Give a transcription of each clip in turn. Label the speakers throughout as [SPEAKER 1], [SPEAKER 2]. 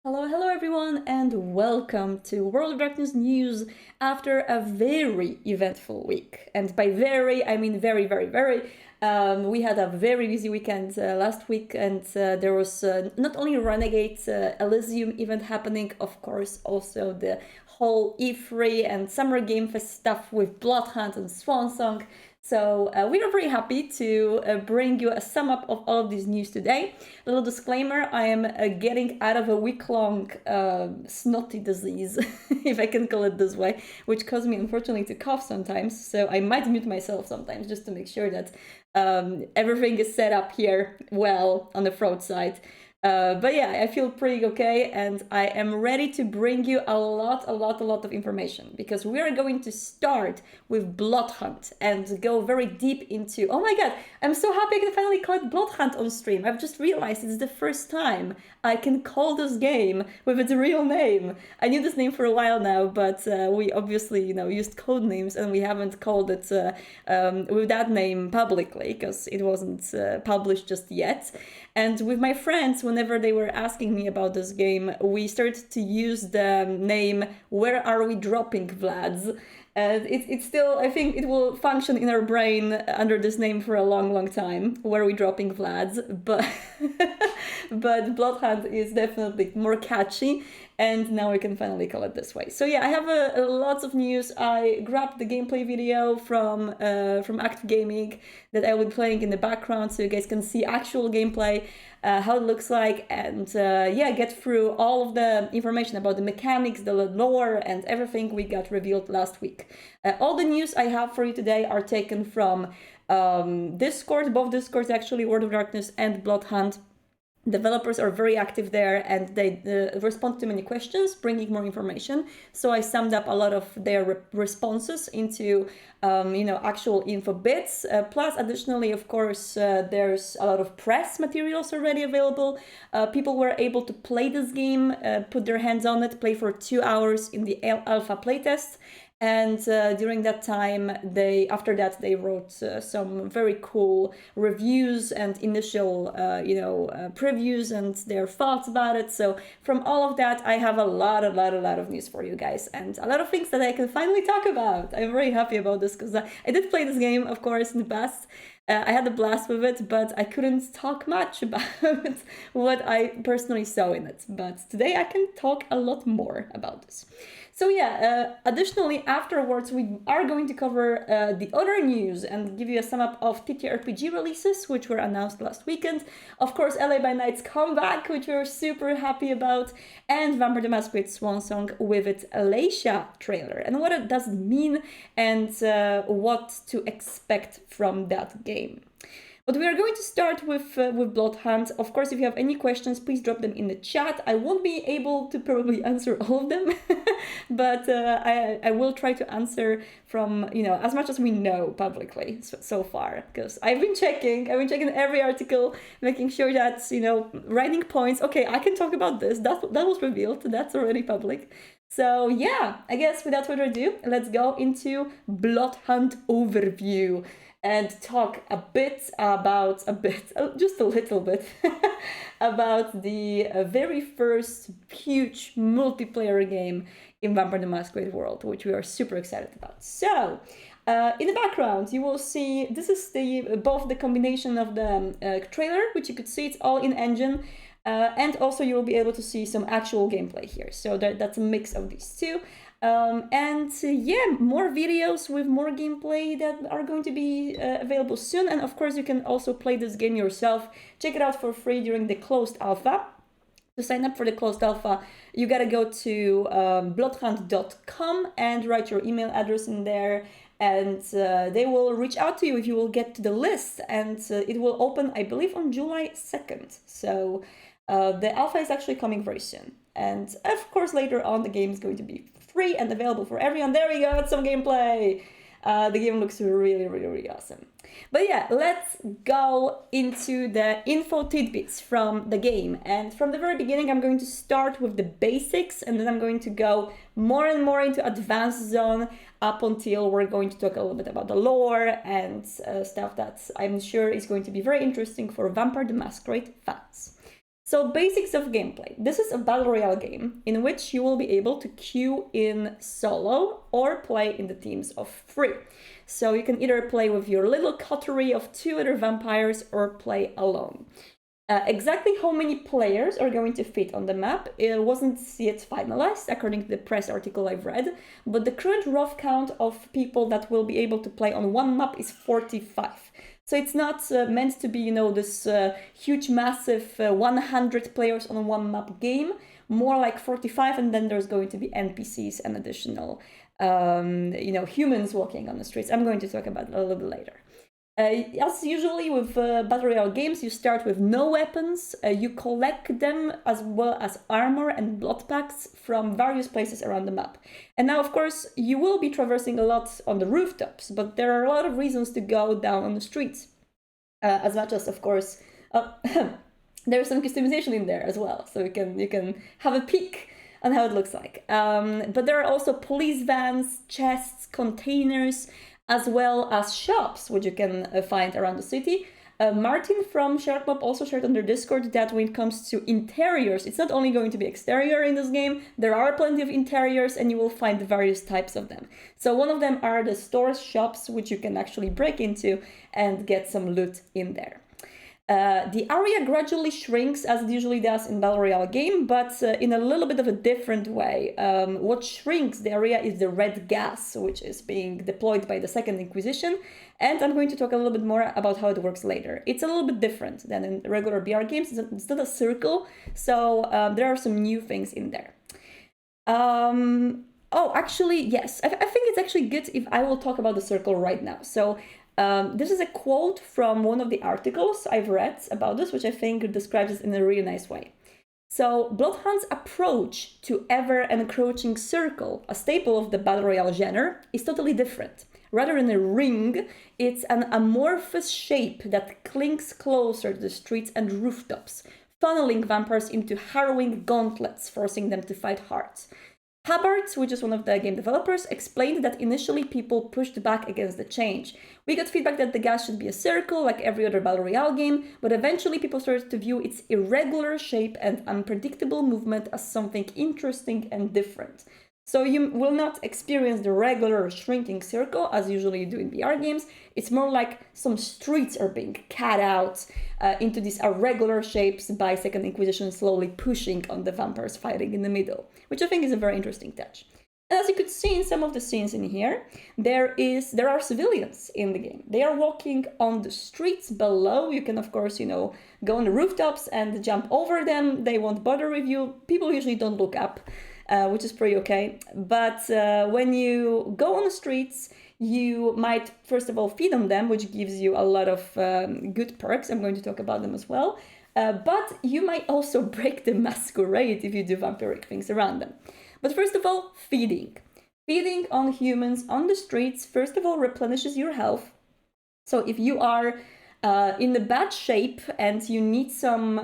[SPEAKER 1] Hello everyone, and welcome to World of Darkness news after a very eventful week. And by very, I mean very. We had a very busy weekend last week, and there was not only Renegade Elysium event happening, of course, also the whole E3 and Summer Game Fest stuff with Bloodhunt and Swansong. So we are very happy to bring you a sum up of all of this news today. A little disclaimer, I am getting out of a week-long snotty disease, if I can call it this way, which caused me unfortunately to cough sometimes. So I might mute myself sometimes just to make sure that everything is set up here well on the throat side. But yeah, I feel pretty okay, and I am ready to bring you a lot of information, because we are going to start with Bloodhunt and go very deep into, oh my god, I'm so happy I can finally call it Bloodhunt on stream. I've just realized it's the first time I can call this game with its real name. I knew this name for a while now, but we obviously, used code names, and we haven't called it with that name publicly, because it wasn't published just yet. And with my friends, whenever they were asking me about this game, we started to use the name Where Are We Dropping Vlads? And it's still, I think it will function in our brain under this name for a long time, Where Are We Dropping Vlads? But, but Bloodhunt is definitely more catchy, and now we can finally call it this way. So yeah, I have lots of news. I grabbed the gameplay video from Act Gaming that I will be playing in the background, so you guys can see actual gameplay, how it looks like, and get through all of the information about the mechanics, the lore, and everything we got revealed last week. All the news I have for you today are taken from Discord, both Discords actually, World of Darkness and Bloodhunt. Developers are very active there, and they respond to many questions, bringing more information. So I summed up a lot of their responses into, actual info bits. Plus, additionally, of course, there's a lot of press materials already available. People were able to play this game, put their hands on it, play for 2 hours in the alpha playtest. And during that time, after that they wrote some very cool reviews and initial, previews and their thoughts about it. So from all of that, I have a lot of news for you guys, and a lot of things that I can finally talk about. I'm very happy about this, because I did play this game, of course, in the past. I had a blast with it, but I couldn't talk much about what I personally saw in it. But today I can talk a lot more about this. So yeah, additionally, afterwards, we are going to cover the other news and give you a sum up of TTRPG releases, which were announced last weekend. Of course, LA by Night's comeback, which we're super happy about, and Vampire the Masquerade Swansong with its Elysium trailer, and what it does mean, and what to expect from that game. But we are going to start with Bloodhunt. Of course, if you have any questions, please drop them in the chat. I won't be able to probably answer all of them, but I will try to answer from, as much as we know publicly so far, because I've been checking every article, making sure that, writing points. Okay, I can talk about this. That was revealed. That's already public. So yeah, I guess without further ado, let's go into Bloodhunt Overview and talk just a little bit, about the very first huge multiplayer game in Vampire the Masquerade world, which we are super excited about. So, in the background, you will see, this is both the combination of the trailer, which you could see, it's all in engine, and also you will be able to see some actual gameplay here. So that's a mix of these two. More videos with more gameplay that are going to be available soon. And of course, you can also play this game yourself. Check it out for free during the closed alpha. To sign up for the closed alpha, you gotta go to bloodhunt.com and write your email address in there, and they will reach out to you if you will get to the list, and it will open, I believe, on July 2nd. So the alpha is actually coming very soon. And of course, later on, the game is going to be free and available for everyone. There we go, it's some gameplay. The game looks really awesome. But yeah, let's go into the info tidbits from the game. And from the very beginning, I'm going to start with the basics, and then I'm going to go more and more into advanced zone up until we're going to talk a little bit about the lore and stuff that I'm sure is going to be very interesting for Vampire the Masquerade fans. So basics of gameplay. This is a battle royale game in which you will be able to queue in solo or play in the teams of 3. So you can either play with your little coterie of 2 other vampires or play alone. Exactly how many players are going to fit on the map, it wasn't yet finalized according to the press article I've read, but the current rough count of people that will be able to play on one map is 45. So it's not meant to be, this huge, massive 100 players on one map game, more like 45, and then there's going to be NPCs and additional, humans walking on the streets. I'm going to talk about it a little bit later. As usually with Battle Royale games, you start with no weapons. You collect them as well as armor and blood packs from various places around the map. And now, of course, you will be traversing a lot on the rooftops, but there are a lot of reasons to go down on the streets. As much as, of course, there's some customization in there as well, so you can have a peek on how it looks like. But there are also police vans, chests, containers, as well as shops, which you can find around the city. Martin from SharedMob also shared on their Discord that when it comes to interiors, it's not only going to be exterior in this game, there are plenty of interiors and you will find various types of them. So one of them are the stores, shops, which you can actually break into and get some loot in there. The area gradually shrinks, as it usually does in Battle Royale game, but in a little bit of a different way. What shrinks the area is the red gas, which is being deployed by the Second Inquisition, and I'm going to talk a little bit more about how it works later. It's a little bit different than in regular BR games. It's not a circle, so there are some new things in there. Actually, yes, I think it's actually good if I will talk about the circle right now. So this is a quote from one of the articles I've read about this, which I think describes it in a really nice way. So, Bloodhunt's approach to ever-encroaching circle, a staple of the Battle Royale genre, is totally different. Rather than a ring, it's an amorphous shape that clings closer to the streets and rooftops, funneling vampires into harrowing gauntlets, forcing them to fight hard. Hubbard, which is one of the game developers, explained that initially people pushed back against the change. We got feedback that the gas should be a circle like every other Battle Royale game, but eventually people started to view its irregular shape and unpredictable movement as something interesting and different. So you will not experience the regular shrinking circle as usually you do in BR games. It's more like some streets are being cut out into these irregular shapes by Second Inquisition slowly pushing on the vampires fighting in the middle, which I think is a very interesting touch. And as you could see in some of the scenes in here, there are civilians in the game. They are walking on the streets below. You can, of course, go on the rooftops and jump over them. They won't bother with you. People usually don't look up. Which is pretty okay. But when you go on the streets, you might first of all feed on them, which gives you a lot of good perks. I'm going to talk about them as well. But you might also break the Masquerade if you do vampiric things around them. But first of all, feeding. Feeding on humans on the streets, first of all, replenishes your health. So if you are in the bad shape and you need some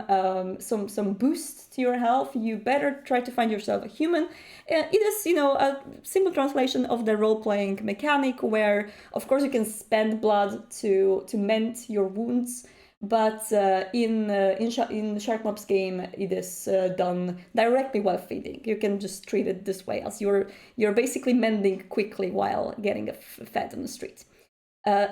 [SPEAKER 1] boost to your health, you better try to find yourself a human. It is, a simple translation of the role-playing mechanic where, of course, you can spend blood to mend your wounds, but in SharedMob's game, it is done directly while feeding. You can just treat it this way, as you're basically mending quickly while getting fed on the street.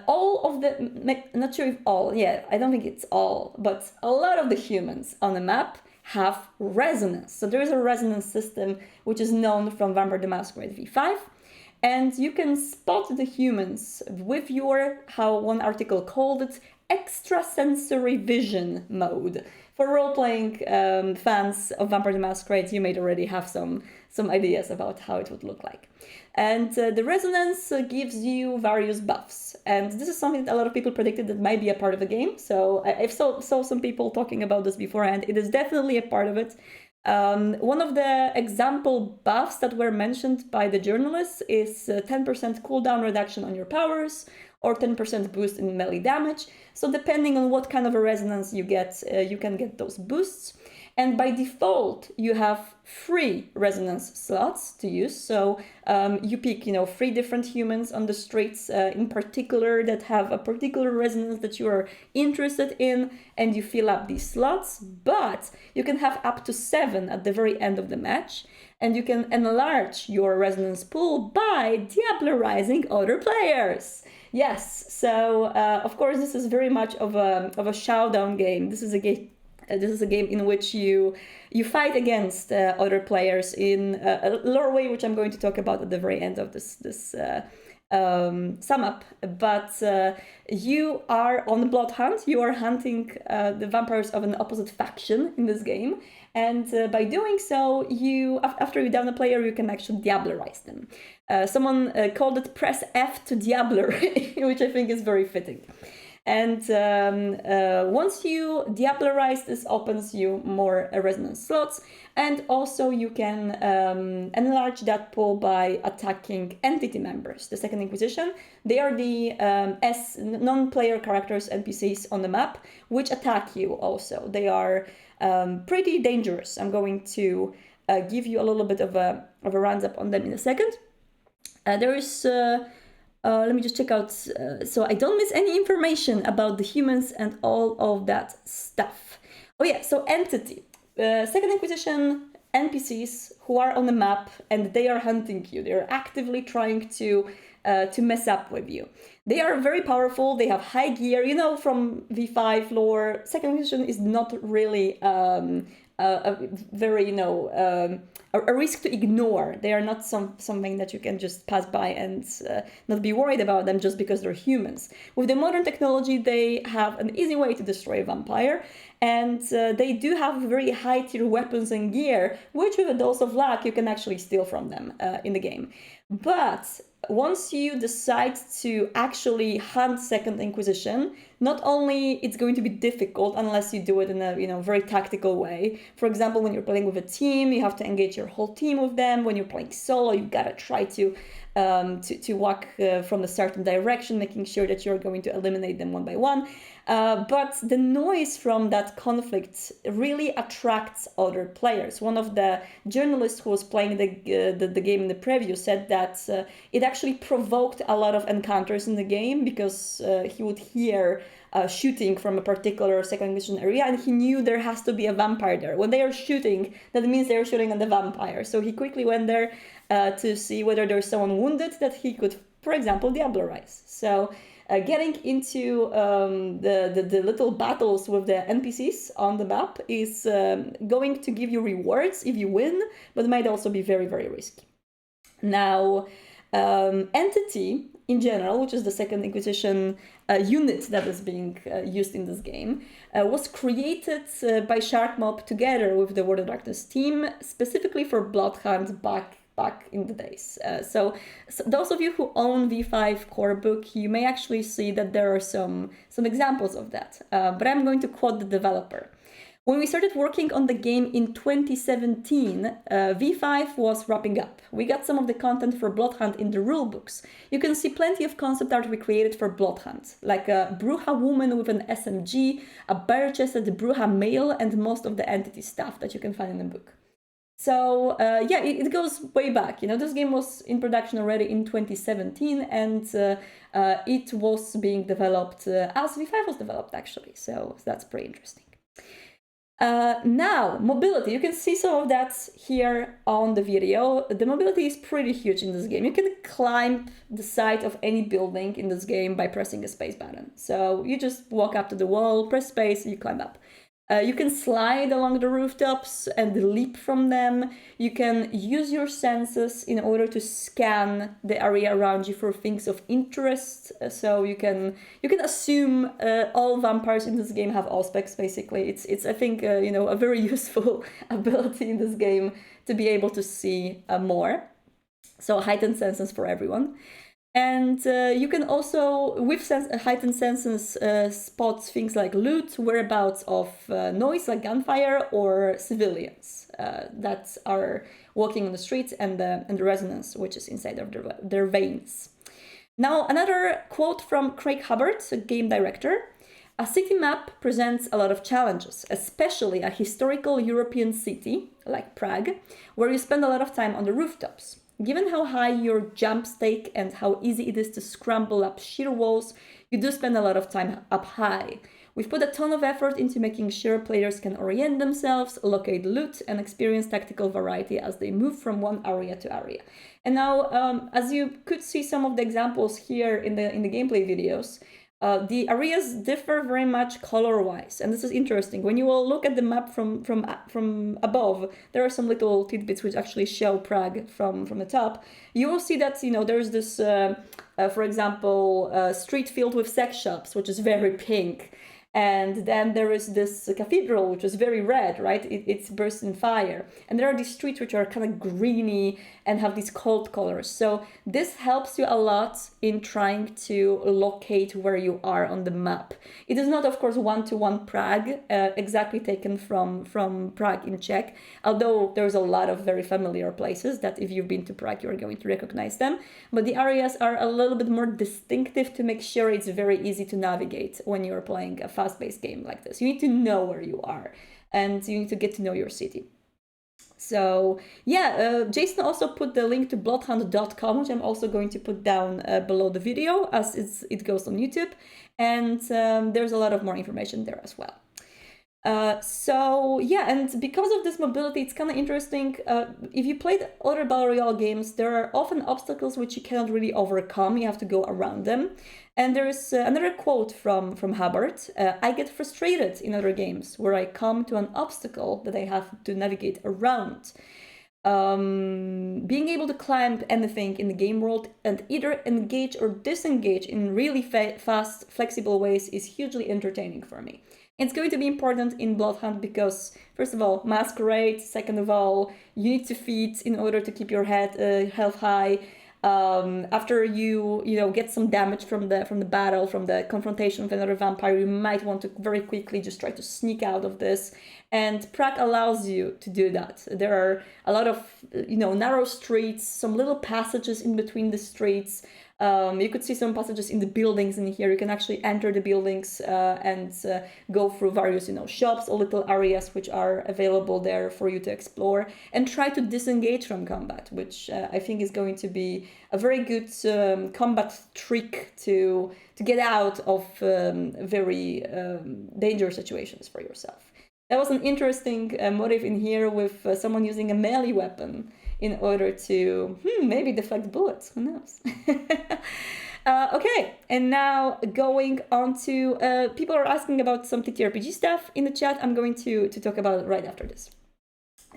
[SPEAKER 1] All of the, not sure if all, I don't think it's all, but a lot of the humans on the map have resonance. So there is a resonance system which is known from Vampire the Masquerade v5, and you can spot the humans with your, how one article called it, extrasensory vision mode. For role-playing fans of Vampire the Masquerade, you may already have some ideas about how it would look like. And the resonance gives you various buffs. And this is something that a lot of people predicted that might be a part of the game. So I saw some people talking about this beforehand. It is definitely a part of it. One of the example buffs that were mentioned by the journalists is 10% cooldown reduction on your powers, or 10% boost in melee damage. So depending on what kind of a resonance you get, you can get those boosts. And by default, you have 3 resonance slots to use. So you pick, 3 different humans on the streets in particular that have a particular resonance that you are interested in, and you fill up these slots. But you can have up to 7 at the very end of the match, and you can enlarge your resonance pool by diablerizing other players. Yes, so of course this is very much of a showdown game. This is a game. This is a game in which you fight against other players in a lore way, which I'm going to talk about at the very end of this sum up. But you are on the blood hunt. You are hunting the vampires of an opposite faction in this game, and by doing so, after you down a player, you can actually diablerize them. Someone called it "press F to diabler," which I think is very fitting. And once you diablerize, this opens you more resonance slots, and also you can enlarge that pool by attacking entity members. The Second Inquisition, they are the non-player characters, NPCs on the map, which attack you also. They are pretty dangerous. I'm going to give you a little bit of a rounds up on them in a second. There is... let me just check out, so I don't miss any information about the humans and all of that stuff. Oh yeah, so Entity. Second Inquisition NPCs who are on the map, and they are hunting you. They're actively trying to mess up with you. They are very powerful. They have high gear. From V5 lore, Second Inquisition is not really a very, a risk to ignore. They are not something that you can just pass by and not be worried about them just because they're humans. With the modern technology, they have an easy way to destroy a vampire, and they do have very high tier weapons and gear, which with a dose of luck you can actually steal from them in the game. But once you decide to actually hunt Second Inquisition, not only it's going to be difficult unless you do it in a very tactical way. For example, when you're playing with a team, you have to engage your whole team with them. When you're playing solo, you gotta try to walk from a certain direction, making sure that you're going to eliminate them one by one. But the noise from that conflict really attracts other players. One of the journalists who was playing the game in the preview said that it actually provoked a lot of encounters in the game because he would hear shooting from a particular Second Inquisition area, and he knew there has to be a vampire there. When they are shooting, that means they're shooting at the vampire. So he quickly went there to see whether there's someone wounded that he could, for example, diablerize. So getting into the little battles with the NPCs on the map is going to give you rewards if you win, but might also be very, very risky. Now, Entity in general, which is the Second Inquisition unit that is being used in this game, was created by Sharkmob together with the World of Darkness team, specifically for Bloodhunt back in the days. So those of you who own V5 core book, you may actually see that there are some examples of that. But I'm going to quote the developer. When we started working on the game in 2017, V5 was wrapping up. We got some of the content for Bloodhunt in the rulebooks. You can see plenty of concept art we created for Bloodhunt, like a Bruja woman with an SMG, a bare-chested Bruja male, and most of the entity stuff that you can find in the book. So yeah, it goes way back. This game was in production already in 2017, and it was being developed as V5 was developed, actually. So that's pretty interesting. Now, mobility. You can see some of that here on the video. The mobility is pretty huge in this game. You can climb the side of any building in this game by pressing a space button. So you just walk up to the wall, press space, you climb up. You can slide along the rooftops and leap from them. You can use your senses in order to scan the area around you for things of interest. So you can assume all vampires in this game have auspex. Basically, it's I think a very useful ability in this game to be able to see more. So heightened senses for everyone. And you can also, with heightened senses, spot things like loot, whereabouts of noise like gunfire, or civilians that are walking on the streets, and the resonance, which is inside of their veins. Now, another quote from Craig Hubbard, a game director. A city map presents a lot of challenges, especially a historical European city like Prague, where you spend a lot of time on the rooftops. Given how high your jump stake and how easy it is to scramble up sheer walls, you do spend a lot of time up high. We've put a ton of effort into making sure players can orient themselves, locate loot, and experience tactical variety as they move from one area to area. And now, as you could see some of the examples here in the gameplay videos, the areas differ very much color-wise, and this is interesting. When you will look at the map from above, there are some little tidbits which actually show Prague from the top. You will see that there's this, for example, street filled with sex shops, which is very pink. And then there is this cathedral, which is very red, right? It's burst in fire. And there are these streets which are kind of greeny and have these cold colors. So this helps you a lot in trying to locate where you are on the map. It is not, of course, one-to-one Prague, exactly taken from Prague in Czech, although there's a lot of very familiar places that if you've been to Prague, you're going to recognize them. But the areas are a little bit more distinctive to make sure it's very easy to navigate when you're playing a fast-paced game like this. You need to know where you are, and you need to get to know your city. So yeah, Jason also put the link to bloodhunt.com, which I'm also going to put down below the video as it goes on YouTube, and there's a lot of more information there as well. So yeah, and because of this mobility, it's kind of interesting. If you played other Battle Royale games, there are often obstacles which you cannot really overcome. You have to go around them. And there's another quote from Hubbard. I get frustrated in other games where I come to an obstacle that I have to navigate around. Being able to climb anything in the game world and either engage or disengage in really fast, flexible ways is hugely entertaining for me. It's going to be important in Bloodhunt because, first of all, Masquerade. Second of all, you need to feed in order to keep your health high. After you get some damage from the battle, from the confrontation with another vampire, you might want to very quickly just try to sneak out of this. And Prague allows you to do that. There are a lot of narrow streets, some little passages in between the streets. You could see some passages in the buildings in here. You can actually enter the buildings and go through various shops or little areas which are available there for you to explore and try to disengage from combat, which I think is going to be a very good combat trick to get out of very dangerous situations for yourself. That was an interesting motive in here with someone using a melee weapon in order to maybe deflect bullets. Who knows? Okay, and now going on to people are asking about some TTRPG stuff in the chat. I'm going to talk about it right after this.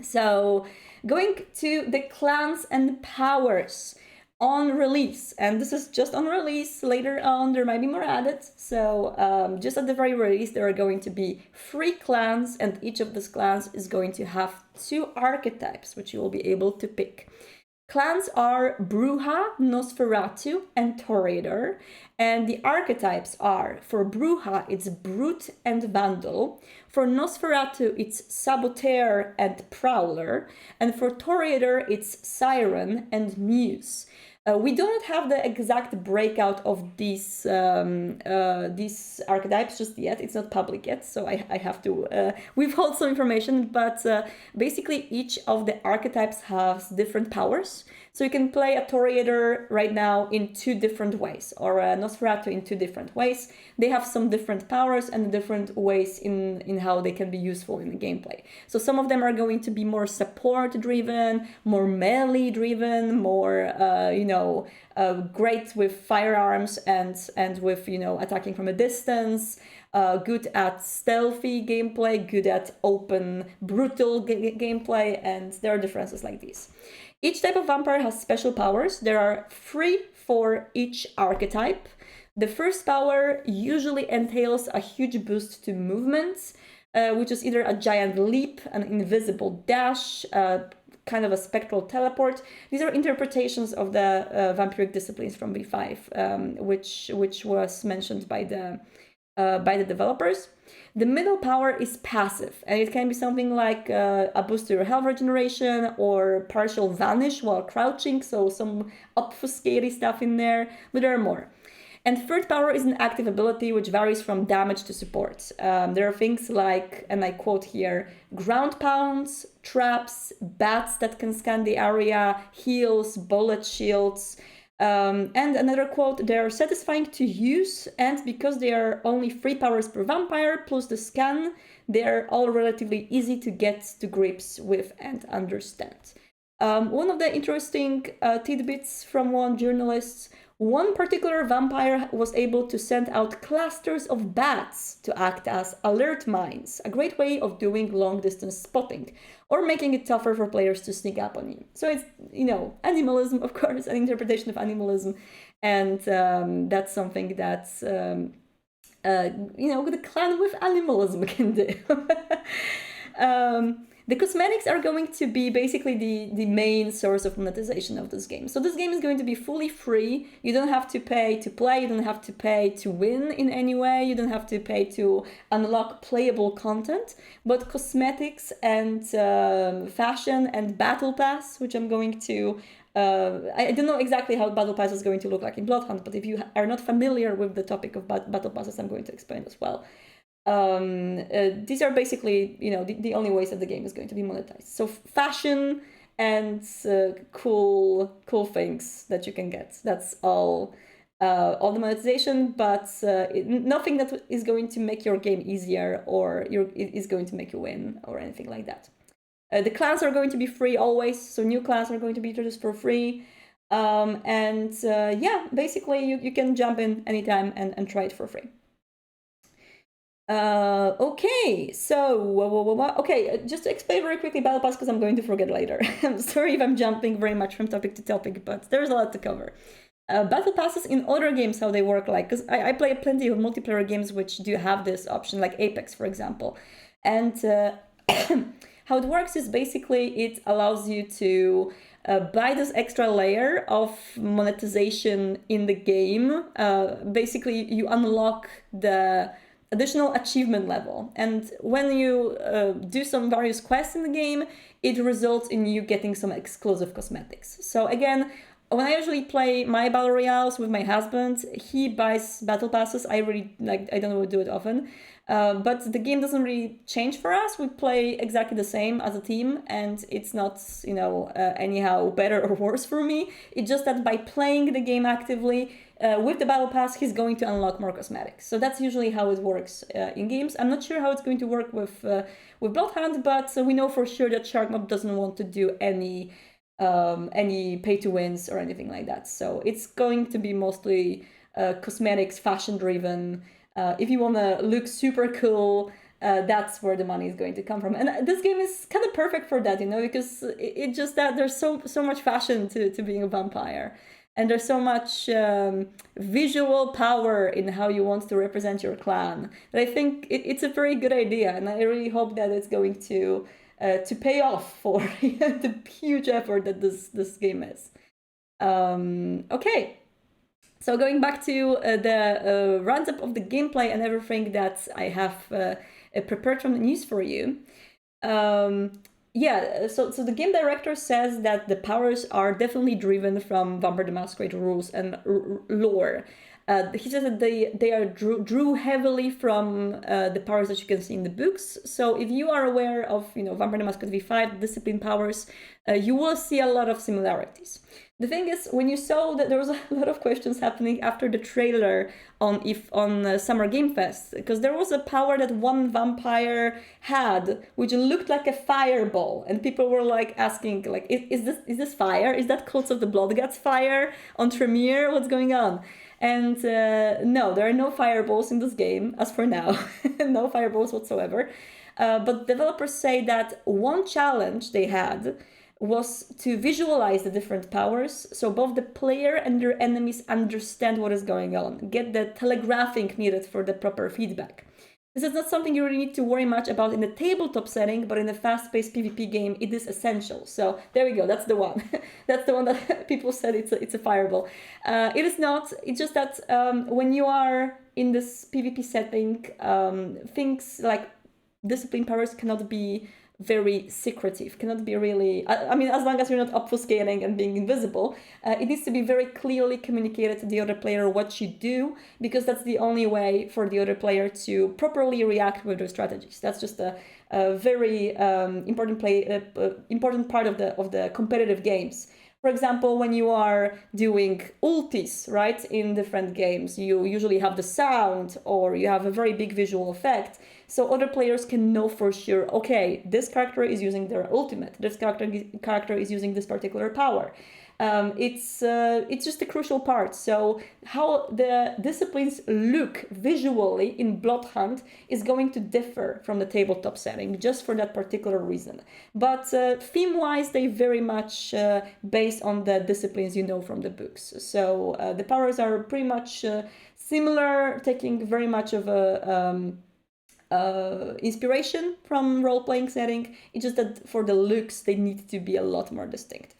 [SPEAKER 1] So going to the clans and powers on release, and this is just on release. Later on there might be more added, so just at the very release there are going to be 3 clans, and each of these clans is going to have 2 archetypes which you will be able to pick. Clans are Bruja, Nosferatu, and Toreador, and the archetypes are, for Bruja it's Brute and Vandal, for Nosferatu it's Saboteur and Prowler, and for Toreador it's Siren and Muse. We don't have the exact breakout of these archetypes just yet. It's not public yet, so I have to withhold some information. But basically, each of the archetypes has different powers. So you can play a Toreador right now in 2 different ways, or a Nosferatu in 2 different ways. They have some different powers and different ways in how they can be useful in the gameplay. So some of them are going to be more support-driven, more melee-driven, more great with firearms and with attacking from a distance. Good at stealthy gameplay, good at open, brutal gameplay, and there are differences like these. Each type of vampire has special powers. There are 3 for each archetype. The first power usually entails a huge boost to movement, which is either a giant leap, an invisible dash, kind of a spectral teleport. These are interpretations of the vampiric disciplines from V5, which was mentioned by the developers. The middle power is passive, and it can be something like a boost to your health regeneration or partial vanish while crouching, so some obfuscating stuff in there, but there are more. And third power is an active ability which varies from damage to support. There are things like, and I quote here, ground pounds, traps, bats that can scan the area, heals, bullet shields. And another quote, they are satisfying to use, and because they are only 3 powers per vampire plus the scan, they are all relatively easy to get to grips with and understand. One of the interesting tidbits from one journalist, one particular vampire was able to send out clusters of bats to act as alert mines, a great way of doing long-distance spotting, or making it tougher for players to sneak up on you. So it's, animalism, of course, an interpretation of animalism, and that's something that's, the clan with animalism can do. The cosmetics are going to be basically the main source of monetization of this game. So this game is going to be fully free. You don't have to pay to play. You don't have to pay to win in any way. You don't have to pay to unlock playable content. But cosmetics and fashion and battle pass, which I'm going to... I don't know exactly how Battle Pass is going to look like in Bloodhunt, but if you are not familiar with the topic of Battle Passes, I'm going to explain as well. These are basically, the only ways that the game is going to be monetized. So fashion and cool things that you can get. That's all the monetization, but nothing that is going to make your game easier or is going to make you win or anything like that. The clans are going to be free always, so new clans are going to be introduced for free. Basically you can jump in anytime and try it for free. Okay, so, just to explain very quickly Battle Pass, because I'm going to forget later. I'm sorry if I'm jumping very much from topic to topic, but there's a lot to cover. Battle Passes in other games, how they work, because I play plenty of multiplayer games which do have this option, like Apex, for example. And how it works is basically it allows you to buy this extra layer of monetization in the game. Basically, you unlock the additional achievement level, and when you do some various quests in the game, it results in you getting some exclusive cosmetics. So again, when I usually play my battle royales with my husband, he buys battle passes. I don't do it often, but the game doesn't really change for us. We play exactly the same as a team, and it's not anyhow better or worse for me. It's just that by playing the game actively with the battle pass, he's going to unlock more cosmetics. So that's usually how it works in games. I'm not sure how it's going to work with Bloodhunt, but we know for sure that Sharkmob doesn't want to do any pay to wins or anything like that. So it's going to be mostly cosmetics, fashion driven. If you want to look super cool, that's where the money is going to come from. And this game is kind of perfect for that, because it just that there's so much fashion to being a vampire. And there's so much visual power in how you want to represent your clan that I think it's a very good idea. And I really hope that it's going to pay off for the huge effort that this game is. Okay, so going back to the roundup of the gameplay and everything that I have prepared from the news for you. So the game director says that the powers are definitely driven from Vampire the Masquerade rules and lore. He says that they are drew heavily from the powers that you can see in the books. So if you are aware of Vampire the Masquerade V5 discipline powers, you will see a lot of similarities. The thing is, when you saw that there was a lot of questions happening after the trailer on Summer Game Fest, because there was a power that one vampire had, which looked like a fireball, and people were like asking, like, is this fire? Is that Cults of the Blood Gods fire on Tremere? What's going on? And no, there are no fireballs in this game, as for now. No fireballs whatsoever. But developers say that one challenge they had was to visualize the different powers, so both the player and their enemies understand what is going on, get the telegraphing needed for the proper feedback. This is not something you really need to worry much about in the tabletop setting, but in a fast-paced PvP game, it is essential. So there we go, that's the one. That's the one that people said it's a fireball. It is not, it's just that when you are in this PvP setting, things like discipline powers cannot be very secretive, cannot be really, I mean, as long as you're not obfuscating and being invisible, it needs to be very clearly communicated to the other player what you do, because that's the only way for the other player to properly react with their strategies. That's just a very important part of the competitive games. For example, when you are doing ultis, right, in different games, you usually have the sound or you have a very big visual effect. So other players can know for sure, okay, this character is using their ultimate, this character is using this particular power. It's just a crucial part. So how the disciplines look visually in Bloodhunt is going to differ from the tabletop setting just for that particular reason. But theme-wise, they very much based on the disciplines you know from the books. So the powers are pretty much similar, taking very much of a inspiration from role-playing setting. It's just that for the looks, they need to be a lot more distinctive.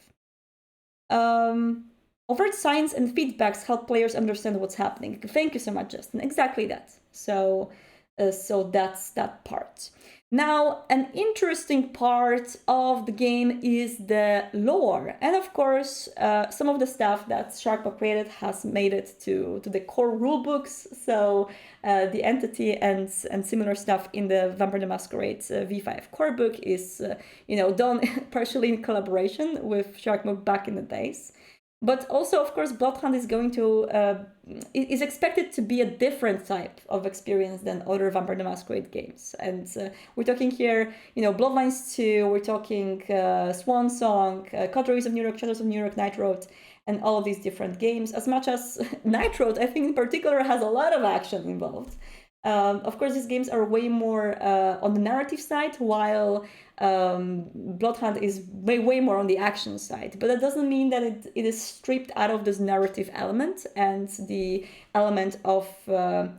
[SPEAKER 1] Overt signs and feedbacks help players understand what's happening. Thank you so much, Justin. Exactly that. So that's that part. Now, an interesting part of the game is the lore. And of course, some of the stuff that Sharkbox created has made it to the core rulebooks. So the entity and similar stuff in the Vampire the Masquerade V5 core book is, done partially in collaboration with Sharkbox back in the days. But also, of course, Bloodhunt is going to is expected to be a different type of experience than other Vampire the Masquerade games. And we're talking here, Bloodlines 2, we're talking Swan Song, Coteries of New York, Shadows of New York, Night Road, and all of these different games. As much as Night Road, I think in particular, has a lot of action involved. Of course, these games are way more on the narrative side, while Bloodhunt is way more on the action side. But that doesn't mean that it is stripped out of this narrative element and the element of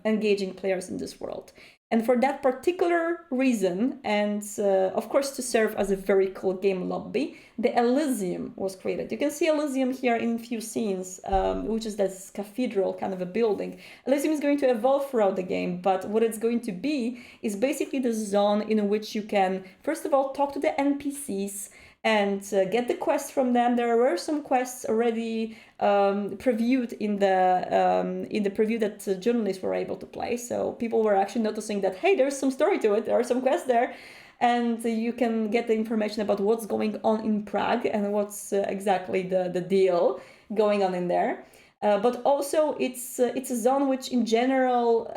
[SPEAKER 1] engaging players in this world. And for that particular reason, and of course to serve as a very cool game lobby, the Elysium was created. You can see Elysium here in a few scenes, which is this cathedral kind of a building. Elysium is going to evolve throughout the game, but what it's going to be is basically the zone in which you can, first of all, talk to the NPCs and get the quests from them. There were some quests already previewed in the preview that journalists were able to play. So people were actually noticing that, hey, there's some story to it. There are some quests there. And you can get the information about what's going on in Prague and what's exactly the deal going on in there. But also it's a zone which in general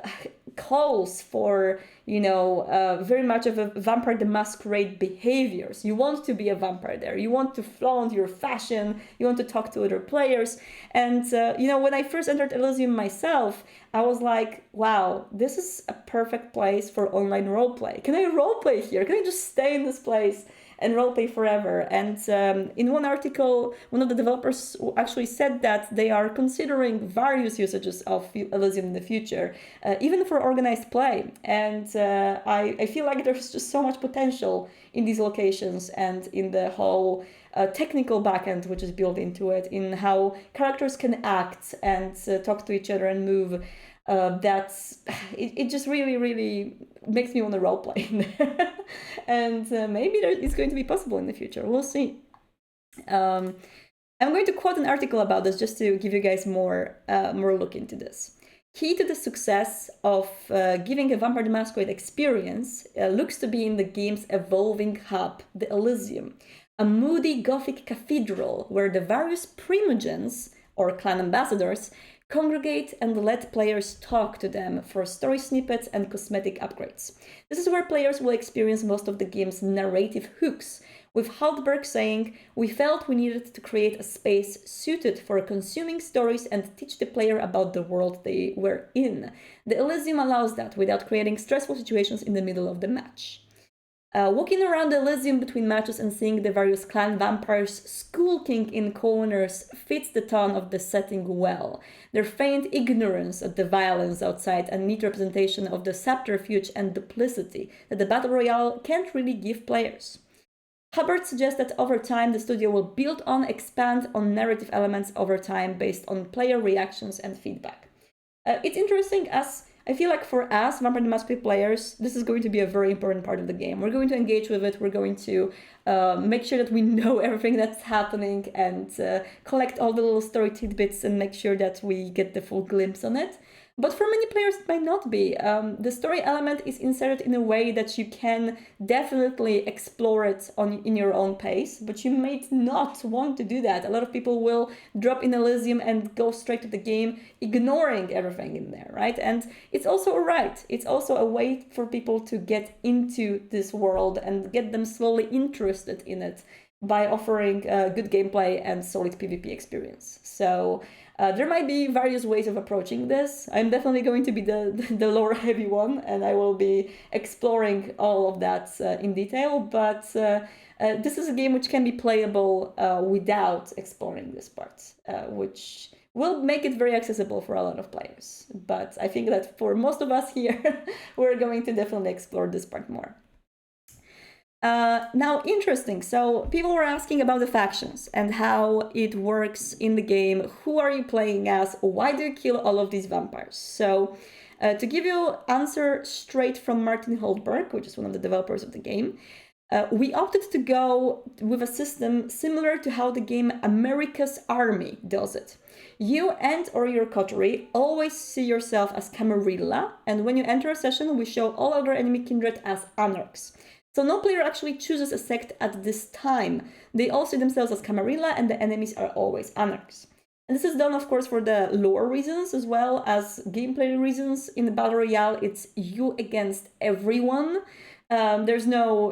[SPEAKER 1] calls for, very much of a Vampire the Masquerade behaviors. You want to be a vampire there. You want to flaunt your fashion. You want to talk to other players. And, when I first entered Elysium myself, I was like, wow, this is a perfect place for online roleplay. Can I roleplay here? Can I just stay in this place and roleplay forever? And in one article, one of the developers actually said that they are considering various usages of Elysium in the future, even for organized play. And I feel like there's just so much potential in these locations and in the whole technical backend which is built into it, in how characters can act and talk to each other and move. It just really, really makes me want to roleplay in there. And maybe it's going to be possible in the future. We'll see. I'm going to quote an article about this just to give you guys more look into this. Key to the success of giving a Vampire the Masquerade experience looks to be in the game's evolving hub, the Elysium, a moody Gothic cathedral where the various primogens, or clan ambassadors, congregate and let players talk to them for story snippets and cosmetic upgrades. This is where players will experience most of the game's narrative hooks, with Haltberg saying, "We felt we needed to create a space suited for consuming stories and teach the player about the world they were in. The Elysium allows that without creating stressful situations in the middle of the match." Walking around the Elysium between matches and seeing the various clan vampires skulking in corners fits the tone of the setting well. Their feigned ignorance of the violence outside and neat representation of the subterfuge and duplicity that the Battle Royale can't really give players. Hubbard suggests that over time the studio will build on, expand on narrative elements over time based on player reactions and feedback. It's interesting, as I feel like for us, Vampire the Masquerade players, this is going to be a very important part of the game. We're going to engage with it. We're going to make sure that we know everything that's happening and collect all the little story tidbits and make sure that we get the full glimpse on it. But for many players, it might not be. The story element is inserted in a way that you can definitely explore it in your own pace, but you might not want to do that. A lot of people will drop in Elysium and go straight to the game, ignoring everything in there, right? And it's also alright. It's also a way for people to get into this world and get them slowly interested in it by offering good gameplay and solid PvP experience. So there might be various ways of approaching this. I'm definitely going to be the lore heavy one, and I will be exploring all of that in detail, but this is a game which can be playable without exploring this part, which will make it very accessible for a lot of players. But I think that for most of us here, we're going to definitely explore this part more. Now, interesting. So people were asking about the factions and how it works in the game. Who are you playing as? Why do you kill all of these vampires? So to give you answer straight from Martin Holdberg, which is one of the developers of the game, we opted to go with a system similar to how the game America's Army does it. You and or your coterie always see yourself as Camarilla, and when you enter a session, we show all other enemy kindred as Anarchs. So no player actually chooses a sect at this time. They all see themselves as Camarilla, and the enemies are always Anarchs. And this is done, of course, for the lore reasons as well as gameplay reasons. In the Battle Royale, it's you against everyone. There's no,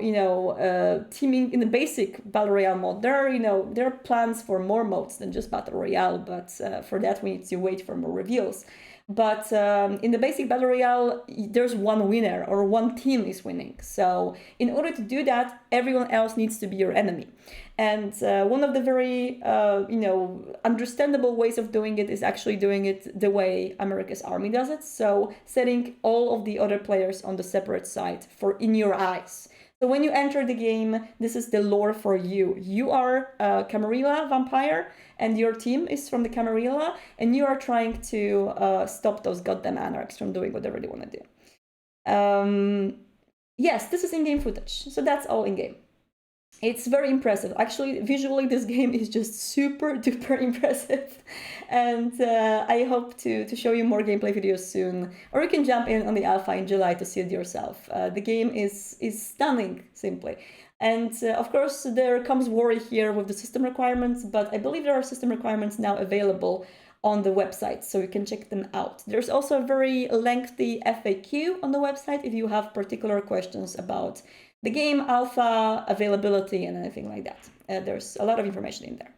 [SPEAKER 1] teaming in the basic Battle Royale mode. There are plans for more modes than just Battle Royale, but for that we need to wait for more reveals. But in the basic Battle Royale, there's one winner or one team is winning. So in order to do that, everyone else needs to be your enemy. And one of the very, understandable ways of doing it is actually doing it the way America's Army does it. So setting all of the other players on the separate side for in your eyes. So when you enter the game, this is the lore for you. You are a Camarilla vampire, and your team is from the Camarilla, and you are trying to stop those goddamn Anarchs from doing whatever they want to do. Yes, this is in-game footage, so that's all in-game. It's very impressive. Actually, visually, this game is just super duper impressive. And I hope to show you more gameplay videos soon. Or you can jump in on the alpha in July to see it yourself. The game is stunning, simply. And of course, there comes worry here with the system requirements, but I believe there are system requirements now available on the website, so you can check them out. There's also a very lengthy FAQ on the website if you have particular questions about the game, alpha, availability, and anything like that. There's a lot of information in there.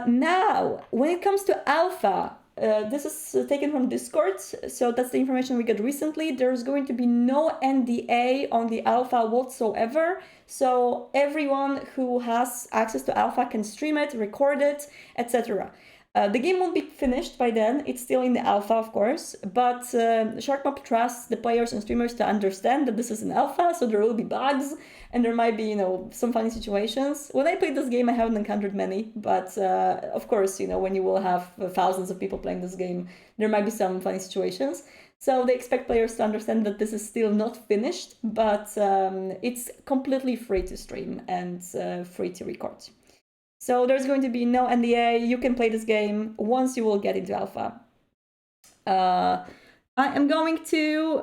[SPEAKER 1] Now, when it comes to alpha, this is taken from Discord, so that's the information we got recently. There's going to be no NDA on the alpha whatsoever, so everyone who has access to alpha can stream it, record it, etc. The game won't be finished by then. It's still in the alpha, of course, but Sharkmob trusts the players and streamers to understand that this is an alpha, so there will be bugs, and there might be, some funny situations. When I played this game, I haven't encountered many, but of course, when you will have thousands of people playing this game, there might be some funny situations. So they expect players to understand that this is still not finished, but it's completely free to stream and free to record. So there's going to be no NDA. You can play this game once you will get into alpha. I am going to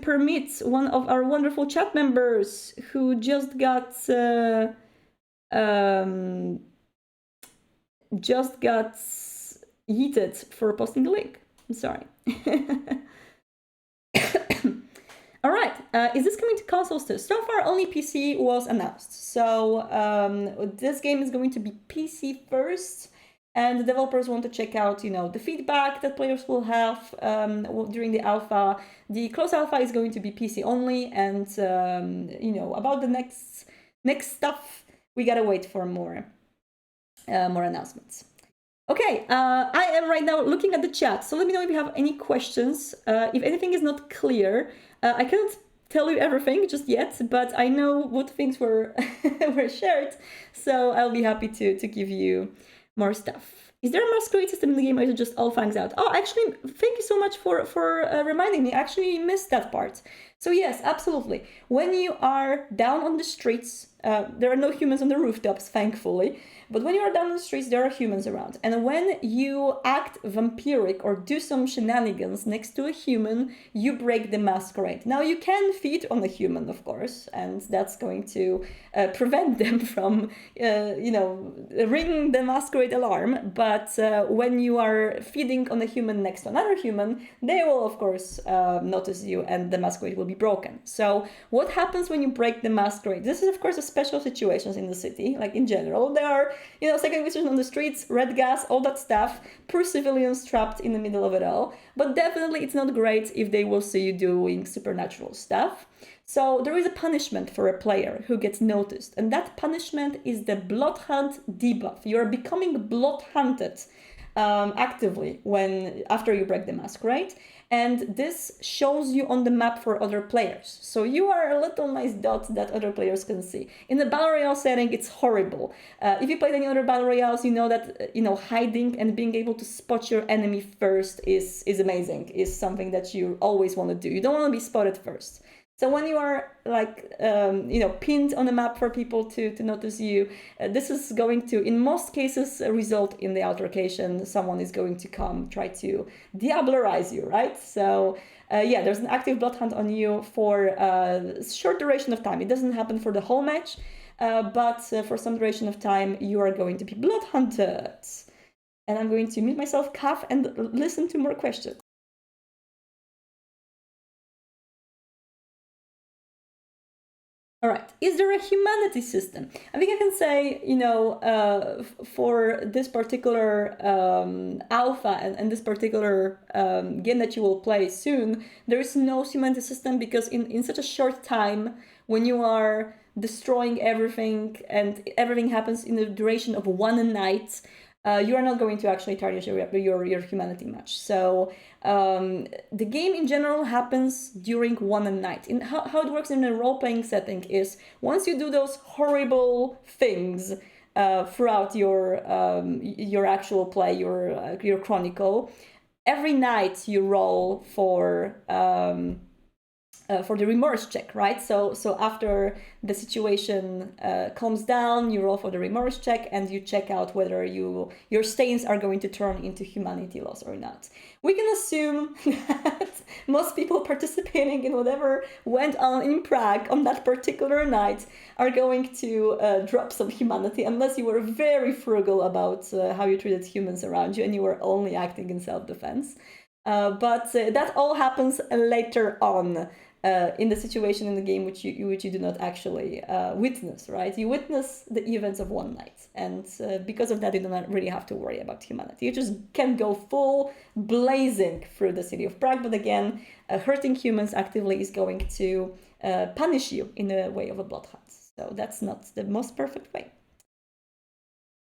[SPEAKER 1] permit one of our wonderful chat members who just got yeeted for posting the link. I'm sorry. All right, is this coming to consoles too? So far, only PC was announced. So this game is going to be PC first, and the developers want to check out, the feedback that players will have during the alpha. The closed alpha is going to be PC only, and about the next stuff, we gotta wait for more announcements. Okay, I am right now looking at the chat, so let me know if you have any questions. If anything is not clear, I cannot tell you everything just yet, but I know what things were were shared, so I'll be happy to give you more stuff. Is there a masquerade system in the game, or is it just all fangs out? Oh, actually, thank you so much for reminding me. I actually missed that part. So yes, absolutely. When you are down on the streets, there are no humans on the rooftops, thankfully. But when you are down on the streets, there are humans around. And when you act vampiric or do some shenanigans next to a human, you break the masquerade. Now, you can feed on a human, of course, and that's going to prevent them from, ringing the masquerade alarm. But when you are feeding on a human next to another human, they will, of course, notice you, and the masquerade will be broken. So what happens when you break the masquerade? This is, of course, a special situations in the city, like in general. There are, second Inquisition on the streets, red gas, all that stuff, poor civilians trapped in the middle of it all. But definitely it's not great if they will see you doing supernatural stuff. So there is a punishment for a player who gets noticed, and that punishment is the Bloodhunt debuff. You're becoming blood hunted actively after you break the masquerade, and this shows you on the map for other players. So you are a little nice dot that other players can see. In the Battle Royale setting, it's horrible. If you played any other Battle Royales, you know that hiding and being able to spot your enemy first is amazing, is something that you always want to do. You don't want to be spotted first. So when you are pinned on the map for people to notice you, this is going to, in most cases, result in the altercation. Someone is going to come try to diablerize you, right? So there's an active blood hunt on you for a short duration of time. It doesn't happen for the whole match, but for some duration of time, you are going to be blood hunted. And I'm going to mute myself, cough, and listen to more questions. All right, is there a humanity system? I think I can say, for this particular alpha and this particular game that you will play soon, there is no humanity system, because in such a short time, when you are destroying everything and everything happens in the duration of one night, you are not going to actually tarnish your humanity much. So the game in general happens during one night. How it works in a role-playing setting is, once you do those horrible things throughout your actual play, your chronicle, every night you roll for the remorse check, right? So after the situation calms down, you roll for the remorse check, and you check out whether your stains are going to turn into humanity loss or not. We can assume that most people participating in whatever went on in Prague on that particular night are going to drop some humanity, unless you were very frugal about how you treated humans around you and you were only acting in self-defense. But that all happens later on. In the situation in the game which you do not actually witness, right? You witness the events of one night, and because of that, you do not really have to worry about humanity. You just can go full blazing through the city of Prague, but again, hurting humans actively is going to punish you in the way of a blood hunt. So that's not the most perfect way.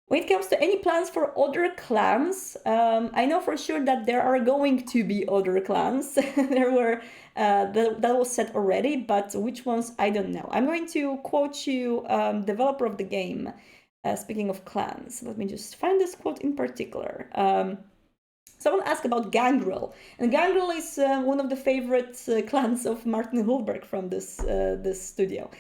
[SPEAKER 1] When it comes to any plans for other clans, I know for sure that there are going to be other clans. There were that was set already, but which ones, I don't know. I'm going to quote you, developer of the game, speaking of clans. Let me just find this quote in particular. Someone asked about Gangrel, and Gangrel is one of the favorite clans of Martin Hulberg from this studio.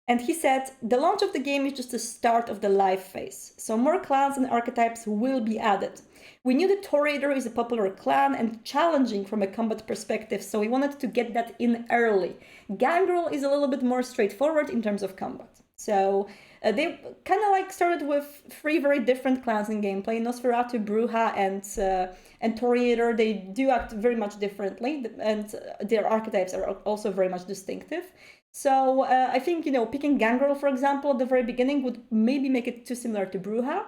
[SPEAKER 1] And he said, the launch of the game is just the start of the live phase, so more clans and archetypes will be added. We knew that Toreador is a popular clan and challenging from a combat perspective, so we wanted to get that in early. Gangrel is a little bit more straightforward in terms of combat. So they kind of started with 3 very different clans in gameplay. Nosferatu, Bruja, and Toreador, they do act very much differently, and their archetypes are also very much distinctive. So I think, picking Gangrel, for example, at the very beginning would maybe make it too similar to Bruja,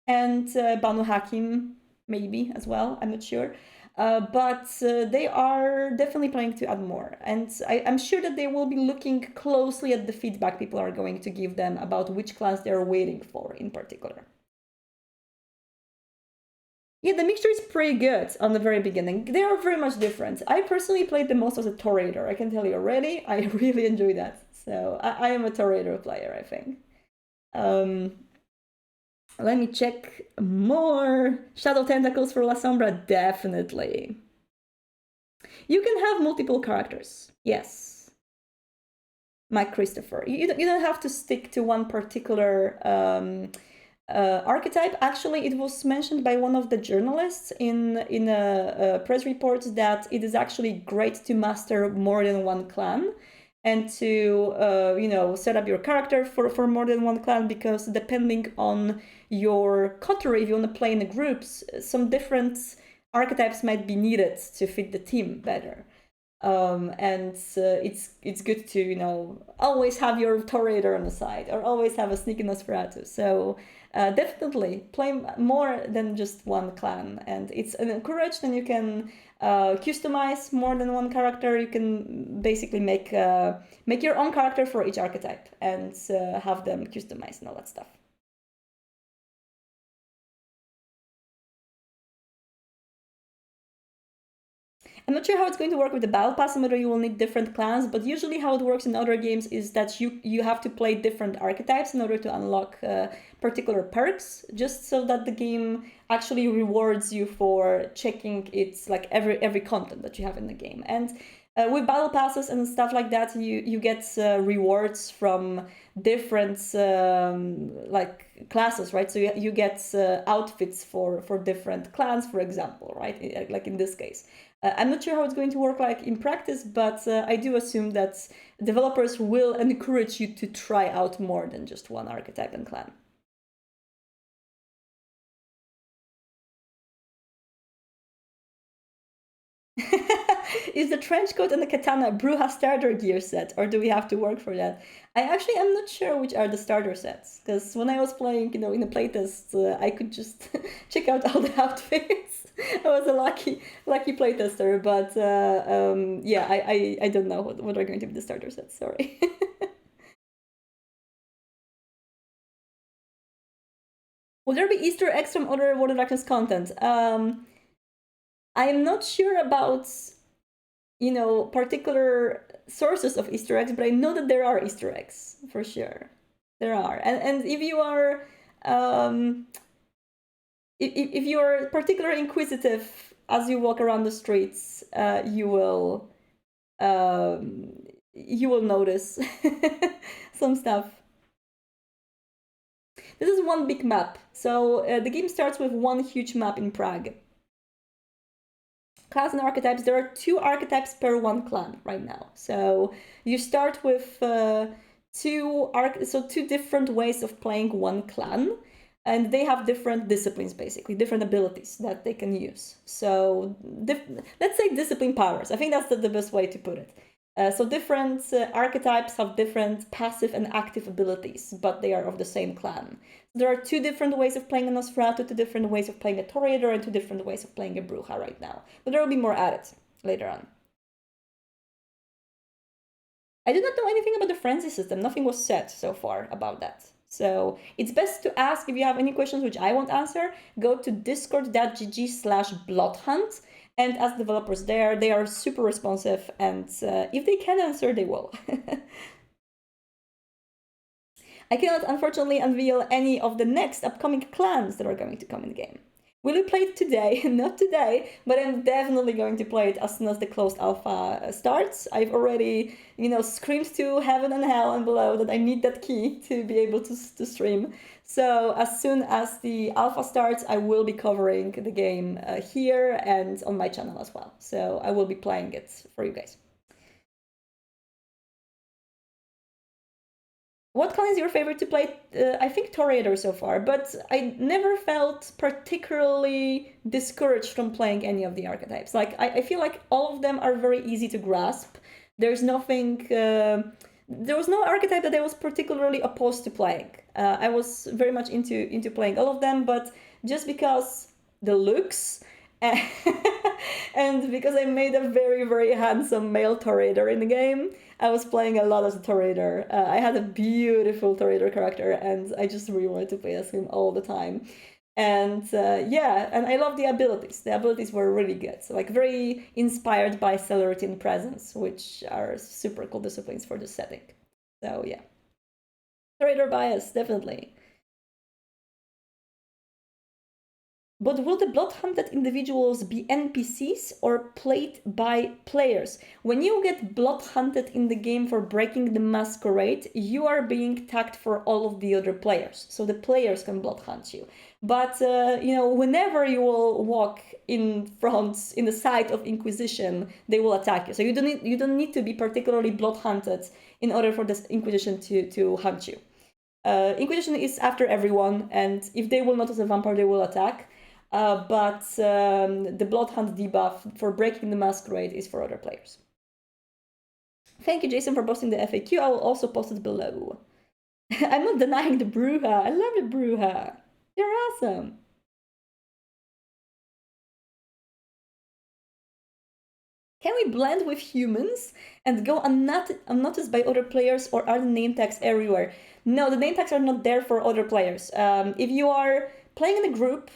[SPEAKER 1] and Banu Hakim maybe as well, I'm not sure. But they are definitely planning to add more. And I'm sure that they will be looking closely at the feedback people are going to give them about which clans they're waiting for in particular. Yeah, the mixture is pretty good on the very beginning. They are very much different. I personally played the most as a Toreador, I can tell you already. I really enjoy that. So I am a Toreador player, I think. Let me check more. Shadow Tentacles for La Sombra, definitely. You can have multiple characters, yes. Mike Christopher. You don't have to stick to one particular archetype. Actually, it was mentioned by one of the journalists in a press report that it is actually great to master more than one clan and to set up your character for more than one clan, because depending on your coterie, if you want to play in the groups, some different archetypes might be needed to fit the team better. And it's good to always have your Toreador on the side, or always have a sneaky Nosferatu. So definitely play more than just one clan, and it's encouraged. And you can customize more than one character. You can basically make your own character for each archetype and have them customized and all that stuff. I'm not sure how it's going to work with the battle pass and whether you will need different clans, but usually how it works in other games is that you have to play different archetypes in order to unlock particular perks, just so that the game actually rewards you for checking its like every content that you have in the game. And with battle passes and stuff like that, you get rewards from different like classes, right? So you get outfits for different clans, for example, right? Like in this case. I'm not sure how it's going to work like in practice, but I do assume that developers will encourage you to try out more than just one archetype and clan. Is the trench coat and the katana Bruja starter gear set, or do we have to work for that? I actually am not sure which are the starter sets, because when I was playing, in the playtest, I could just check out all the outfits. I was a lucky playtester, but yeah, I don't know what are going to be the starter sets. Sorry. Will there be Easter eggs from other World of Darkness content? I am not sure about particular sources of Easter eggs, but I know that there are Easter eggs for sure. There are, and if you are if you are particularly inquisitive as you walk around the streets, you will notice some stuff. This is one big map. So the game starts with one huge map in Prague. Class and archetypes, there are 2 archetypes per one clan right now. So you start with two different ways of playing one clan, and they have different disciplines, basically different abilities that they can use. So let's say discipline powers. I think that's the best way to put it. So different archetypes have different passive and active abilities, but they are of the same clan. There are 2 different ways of playing a Nosferatu, 2 different ways of playing a Toreador, and 2 different ways of playing a Bruja right now. But there will be more added later on. I do not know anything about the frenzy system. Nothing was said so far about that. So it's best to ask if you have any questions which I won't answer. Go to discord.gg/bloodhunt and ask developers there. They are super responsive, and if they can answer, they will. I cannot unfortunately unveil any of the next upcoming clans that are going to come in the game. Will we play it today? Not today, but I'm definitely going to play it as soon as the closed alpha starts. I've already, screamed to heaven and hell and below that I need that key to be able to stream. So as soon as the alpha starts, I will be covering the game here and on my channel as well. So I will be playing it for you guys. What clan is your favorite to play? I think Toreador so far, but I never felt particularly discouraged from playing any of the archetypes. Like, I feel like all of them are very easy to grasp. There's nothing... there was no archetype that I was particularly opposed to playing. I was very much into playing all of them, but just because the looks... and because I made a very, very handsome male Toreador in the game, I was playing a lot as a Toreador. I had a beautiful Toreador character, and I just really wanted to play as him all the time. And yeah, and I love the abilities. The abilities were really good. So, like, very inspired by Celerity and Presence, which are super cool disciplines for this setting. So, yeah. Toreador bias, definitely. but will the blood-hunted individuals be NPCs or played by players? When you get blood-hunted in the game for breaking the Masquerade, you are being tagged for all of the other players, so the players can blood-hunt you. But, whenever you will walk in front, in the side of Inquisition, they will attack you. So you don't need to be particularly blood-hunted in order for this Inquisition to hunt you. Inquisition is after everyone, and if they will notice a vampire, they will attack. But the Bloodhunt debuff for breaking the Masquerade is for other players. Thank you, Jason, for posting the FAQ. I will also post it below. I'm not denying the Bruja. I love the Bruja. You're awesome. Can we blend with humans and go unnoticed by other players, or are the name tags everywhere? No, the name tags are not there for other players. If you are playing in a group,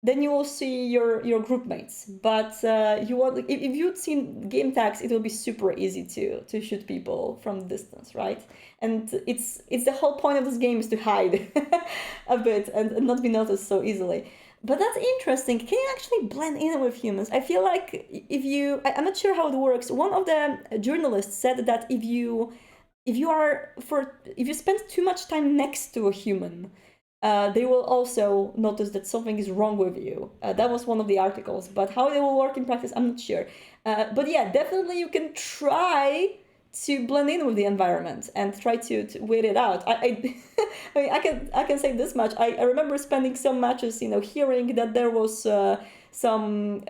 [SPEAKER 1] then you will see your group mates. But if you'd seen game tags, it will be super easy to shoot people from distance, right? And it's the whole point of this game is to hide a bit and not be noticed so easily. But that's interesting. Can you actually blend in with humans? I feel like I'm not sure how it works. One of the journalists said that if you spend too much time next to a human, they will also notice that something is wrong with you. That was one of the articles, but how they will work in practice, I'm not sure. But yeah, definitely you can try to blend in with the environment and try to wait it out. I mean, I can say this much. I remember spending some matches, hearing that there was some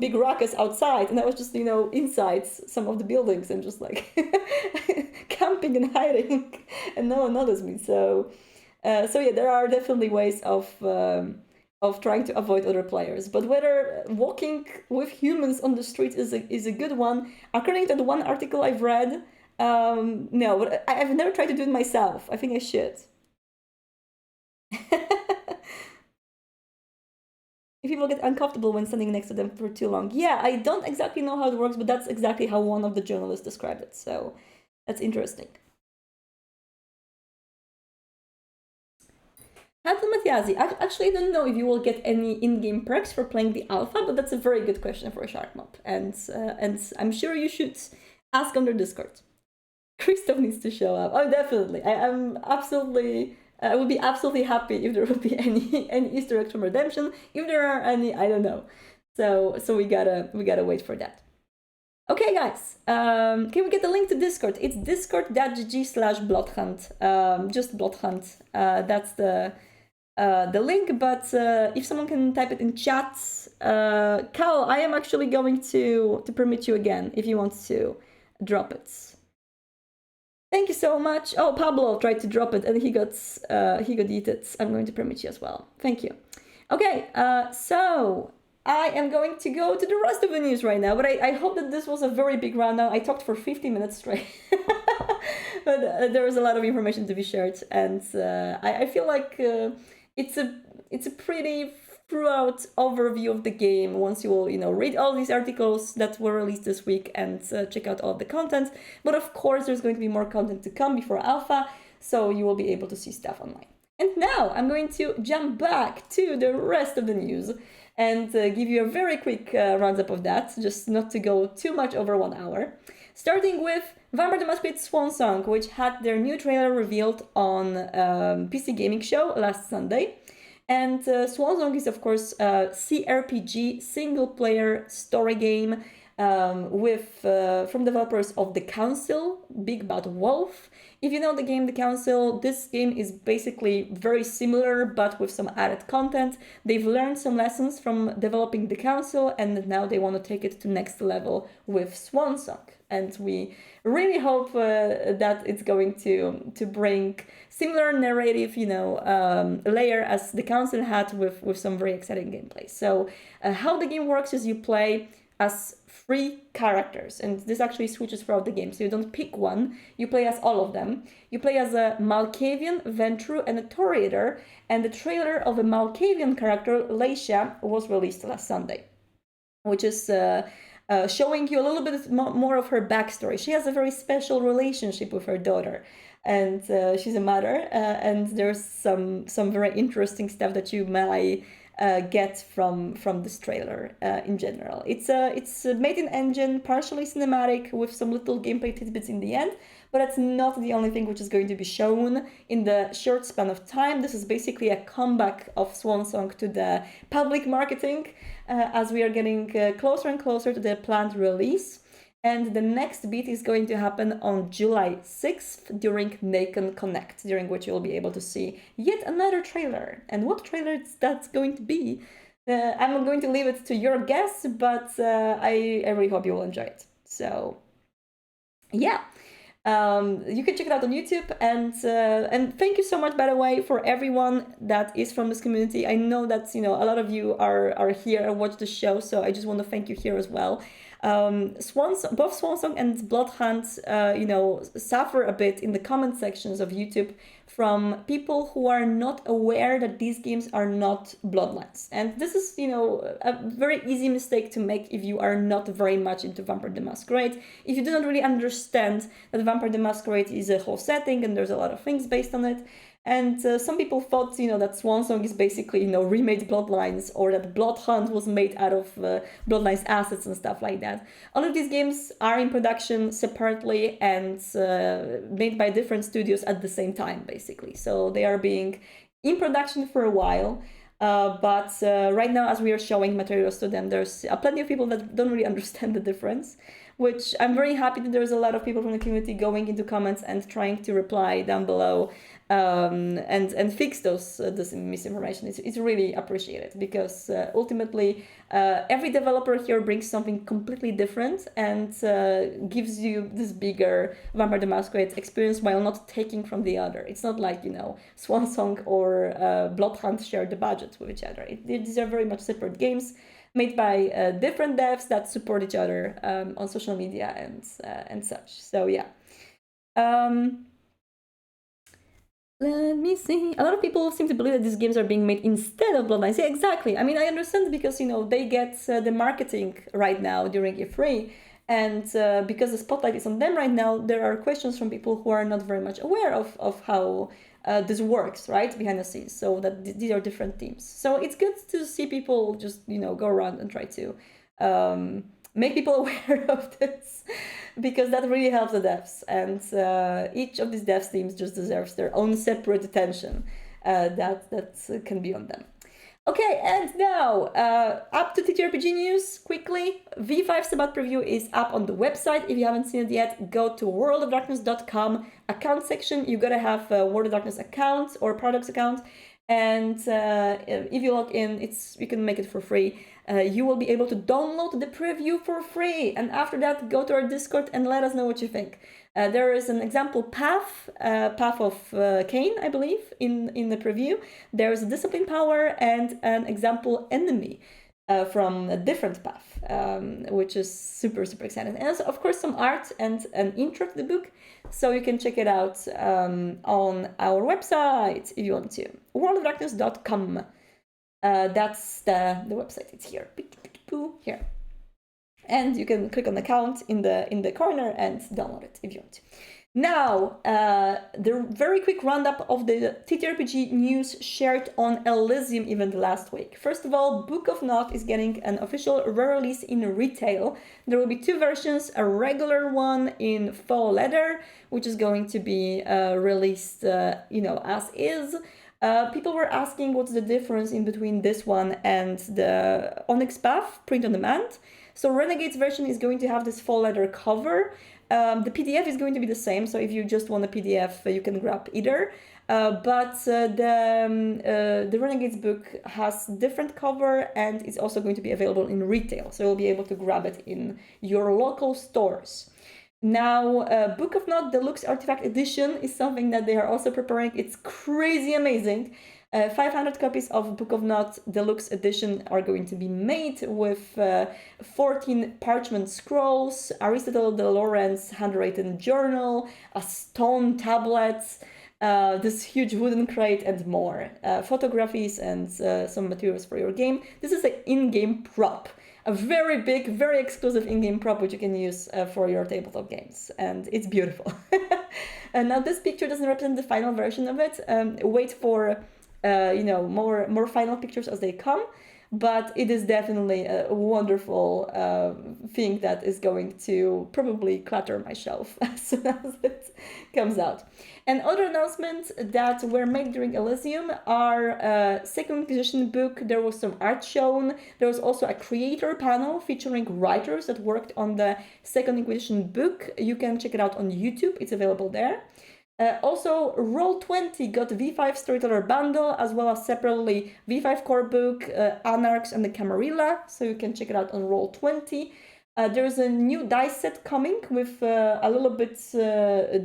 [SPEAKER 1] big ruckus outside, and I was just inside some of the buildings and just like camping and hiding, and no one noticed me. So yeah, there are definitely ways of trying to avoid other players. But whether walking with humans on the street is a good one, according to the one article I've read, no, but I've never tried to do it myself. I think I should. If people get uncomfortable when standing next to them for too long. Yeah, I don't exactly know how it works, but that's exactly how one of the journalists described it. So that's interesting. Hazel Mathiasi, actually, I don't know if you will get any in-game perks for playing the alpha, but that's a very good question for a shark mob, and I'm sure you should ask on their Discord. Christoph needs to show up. Oh, definitely. I would be absolutely happy if there would be any Easter eggs from Redemption. If there are any, I don't know. So we gotta wait for that. Okay, guys. Can we get the link to Discord? It's discord.gg/bloodhunt. Just bloodhunt. That's the link, but if someone can type it in chat, Cal, I am actually going to permit you again if you want to drop it. Thank you so much. Oh, Pablo tried to drop it and he got yeeted. I'm going to permit you as well. Thank you. Okay, so I am going to go to the rest of the news right now, but I hope that this was a very big rundown. I talked for 50 minutes straight. But there was a lot of information to be shared, and I feel like it's a pretty throughout overview of the game once you will read all these articles that were released this week and check out all of the content. But of course there's going to be more content to come before alpha, so you will be able to see stuff online. And now I'm going to jump back to the rest of the news and give you a very quick roundup of that, just not to go too much over 1 hour. Starting with Vampire the Masquerade Swansong, which had their new trailer revealed on PC Gaming Show last Sunday. And Swansong is, of course, a CRPG single-player story game from developers of The Council, Big Bad Wolf. If you know the game The Council, this game is basically very similar, but with some added content. They've learned some lessons from developing The Council, and now they want to take it to next level with Swansong. And we really hope that it's going to bring similar narrative, layer as The Council had with some very exciting gameplay. So how the game works is you play as 3 characters, and this actually switches throughout the game, so you don't pick one, you play as all of them. You play as a Malkavian, Ventru, and a Toreador, and the trailer of a Malkavian character, Leisha, was released last Sunday, which is showing you a little bit more of her backstory. She has a very special relationship with her daughter, and she's a mother, and there's some very interesting stuff that you may get from this trailer in general. It's made in engine, partially cinematic, with some little gameplay tidbits in the end. But that's not the only thing which is going to be shown in the short span of time. This is basically a comeback of Swansong to the public marketing as we are getting closer and closer to the planned release. And the next beat is going to happen on July 6th during Nacon Connect, during which you'll be able to see yet another trailer. And what trailer that's going to be, I'm going to leave it to your guess, but I really hope you will enjoy it. So, yeah. You can check it out on YouTube, and thank you so much, by the way, for everyone that is from this community. I know that a lot of you are here and watch the show, so I just want to thank you here as well. Both Swansong and Bloodhunt, suffer a bit in the comment sections of YouTube from people who are not aware that these games are not Bloodlines. And this is, a very easy mistake to make if you are not very much into Vampire the Masquerade. If you do not really understand that Vampire the Masquerade is a whole setting and there's a lot of things based on it. And some people thought, that Swansong is basically, remade Bloodlines, or that Bloodhunt was made out of Bloodlines assets and stuff like that. All of these games are in production separately and made by different studios at the same time, basically. So they are being in production for a while. But right now, as we are showing materials to them, there's plenty of people that don't really understand the difference, which I'm very happy that there's a lot of people from the community going into comments and trying to reply down below and fix this misinformation. It's really appreciated, because ultimately every developer here brings something completely different and gives you this bigger Vampire the Masquerade experience while not taking from the other. It's not like Swansong or Bloodhunt share the budget with each other. These are very much separate games made by different devs that support each other on social media and such. So yeah. Let me see. A lot of people seem to believe that these games are being made instead of Bloodlines. Yeah, exactly. I mean, I understand, because they get the marketing right now during E3, and because the spotlight is on them right now, there are questions from people who are not very much aware of how this works, right, behind the scenes. So that these are different teams. So it's good to see people just go around and try to make people aware of this, because that really helps the devs, and each of these devs teams just deserves their own separate attention that can be on them. Okay, and now up to TTRPG news quickly. V5 Sabbath preview is up on the website. If you haven't seen it yet, go to worldofdarkness.com account section. You gotta have a World of Darkness account or Paradox account, and if you log in, you can make it for free. You will be able to download the preview for free, and after that, go to our Discord and let us know what you think. There is an example path of Cain, I believe, in the preview. There is a discipline power and an example enemy from a different path, which is super, super exciting. And also, of course, some art and an intro to the book, so you can check it out on our website if you want to. worldofdarkness.com. That's the website. It's here. Here. And you can click on account in the corner and download it if you want to. Now, the very quick roundup of the TTRPG news shared on Elysium event last week. First of all, Book of Not is getting an official re-release in retail. There will be two versions, a regular one in faux leather, which is going to be released, as is. People were asking what's the difference in between this one and the Onyx Path print on demand. So Renegade's version is going to have this faux leather cover. The PDF is going to be the same, so if you just want a PDF, you can grab either. But the Renegade's book has different cover, and it's also going to be available in retail, so you'll be able to grab it in your local stores. Now, Book of Not Deluxe Artifact Edition is something that they are also preparing. It's crazy amazing. 500 copies of Book of Not Deluxe Edition are going to be made with 14 parchment scrolls, Aristotle de Lawrence handwritten journal, a stone tablet, this huge wooden crate, and more. Photographies and some materials for your game. This is an in-game prop. A very big, very exclusive in-game prop which you can use for your tabletop games, and it's beautiful. And now this picture doesn't represent the final version of it. Wait for more final pictures as they come. But it is definitely a wonderful thing that is going to probably clutter my shelf as soon as it comes out. And other announcements that were made during Elysium are second Inquisition book. There was some art shown. There was also a creator panel featuring writers that worked on the second Inquisition book. You can check it out on YouTube. It's available there. Also, Roll20 got V5 Storyteller Bundle, as well as separately V5 Core Book, Anarchs, and the Camarilla, so you can check it out on Roll20. There's a new dice set coming with a little bit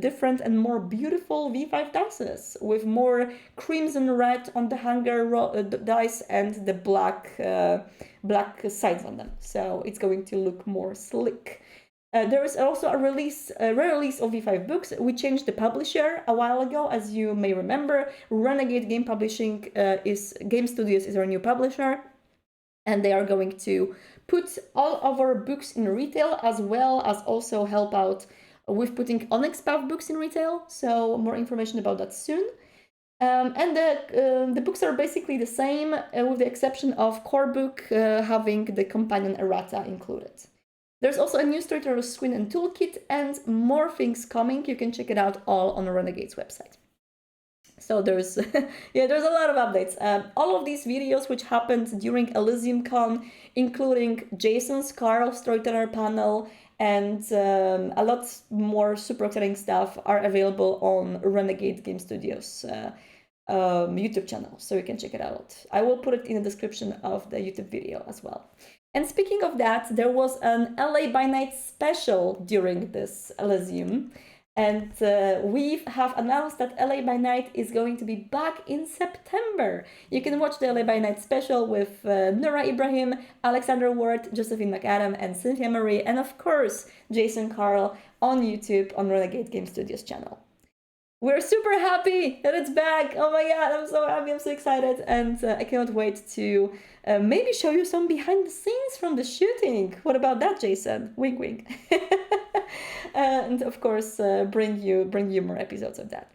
[SPEAKER 1] different and more beautiful V5 dices, with more crimson red on the hanger dice and the black sides on them, so it's going to look more slick. There is also a re-release of V5 books. We changed the publisher a while ago, as you may remember. Renegade Game Publishing Game Studios is our new publisher, and they are going to put all of our books in retail, as well as also help out with putting Onyx Path books in retail. So more information about that soon. And the books are basically the same, with the exception of Core Book having the companion errata included. There's also a new Storyteller screen and toolkit, and more things coming. You can check it out all on Renegade's website. So there's there's a lot of updates. All of these videos, which happened during Elysium Con, including Jason's Carl Storyteller panel and a lot more super exciting stuff, are available on Renegade Game Studios YouTube channel, so you can check it out. I will put it in the description of the YouTube video as well. And speaking of that, there was an LA by Night special during this Elysium, and we have announced that LA by Night is going to be back in September. You can watch the LA by Night special with Nura Ibrahim, Alexander Ward, Josephine McAdam, and Cynthia Marie, and of course Jason Carl on YouTube on Renegade Game Studios channel. We're super happy that it's back. Oh my god, I'm so happy, I'm so excited, and I cannot wait to maybe show you some behind the scenes from the shooting. What about that, Jason? Wink wink. And of course bring you more episodes of that.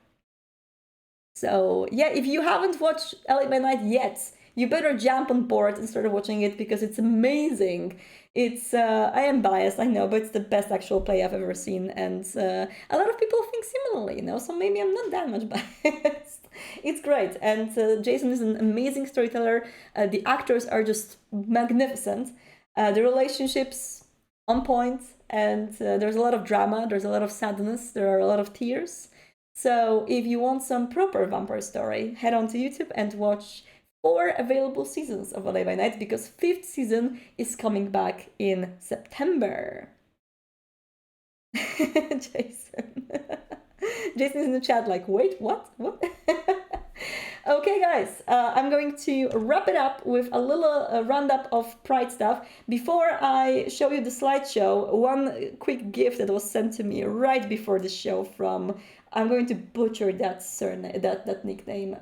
[SPEAKER 1] So yeah, if you haven't watched LA by Night yet, you better jump on board and start watching it, because it's amazing. It's I am biased, I know, but it's the best actual play I've ever seen, and a lot of people think similarly, so maybe I'm not that much biased. It's great, and Jason is an amazing storyteller. The actors are just magnificent. The relationships on point, and there's a lot of drama, there's a lot of sadness, there are a lot of tears. So if you want some proper vampire story, head on to YouTube and watch 4 available seasons of LA by Night, because 5th season is coming back in September. Jason. Jason is in the chat like, wait, what? Okay, guys, I'm going to wrap it up with a little roundup of Pride stuff. Before I show you the slideshow, one quick gift that was sent to me right before the show from, I'm going to butcher that surname, that nickname.